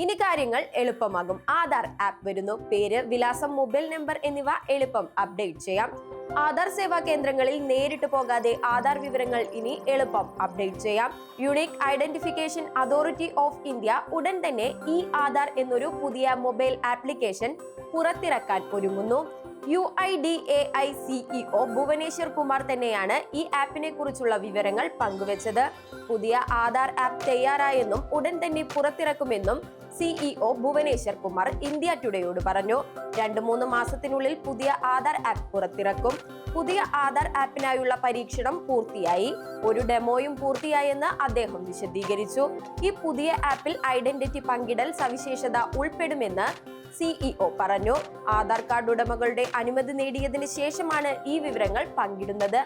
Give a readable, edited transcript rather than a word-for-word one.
ഇനി കാര്യങ്ങൾ എളുപ്പമാകും. ആധാർ ആപ്പ് വരുന്നു. പേര്, വിലാസം, മൊബൈൽ നമ്പർ എന്നിവ എളുപ്പം അപ്ഡേറ്റ് ചെയ്യാം. ആധാർ സേവാ കേന്ദ്രങ്ങളിൽ നേരിട്ട് പോകാതെ ആധാർ വിവരങ്ങൾ ഇനി എളുപ്പം അപ്ഡേറ്റ് ചെയ്യാം. Unique identification authority of India ഉടൻ തന്നെ ഈ ആധാർ എന്നൊരു പുതിയ മൊബൈൽ ആപ്ലിക്കേഷൻ പുറത്തിറക്കാൻ ഒരുങ്ങുന്നു. UIDAI CEO ഭുവനേശ്വർ കുമാർ തന്നെയാണ് ഈ ആപ്പിനെ കുറിച്ചുള്ള വിവരങ്ങൾ പങ്കുവച്ചത്. പുതിയ ആധാർ ആപ്പ് തയ്യാറായെന്നും ഉടൻ തന്നെ പുറത്തിറക്കുമെന്നും CEO ഭുവനേശ്വർ കുമാർ ഇന്ത്യ ടുഡേയോട് പറഞ്ഞു. 2-3 മാസത്തിനുള്ളിൽ പുതിയ ആധാർ ആപ്പ് പുറത്തിറക്കും. പുതിയ ആധാർ ആപ്പിനായുള്ള പരീക്ഷണം പൂർത്തിയായി. ഒരു ഡെമോയും പൂർത്തിയായെന്ന് അദ്ദേഹം വിശദീകരിച്ചു. ഈ പുതിയ ആപ്പിൽ ഐഡന്റിറ്റി പങ്കിടൽ സവിശേഷത ഉൾപ്പെടുമെന്ന് CEO പറഞ്ഞു. ആധാർ കാർഡ് ഉടമകളുടെ അനുമതി നേടിയതിനു ശേഷമാണ് ഈ വിവരങ്ങൾ പങ്കിടുന്നത്.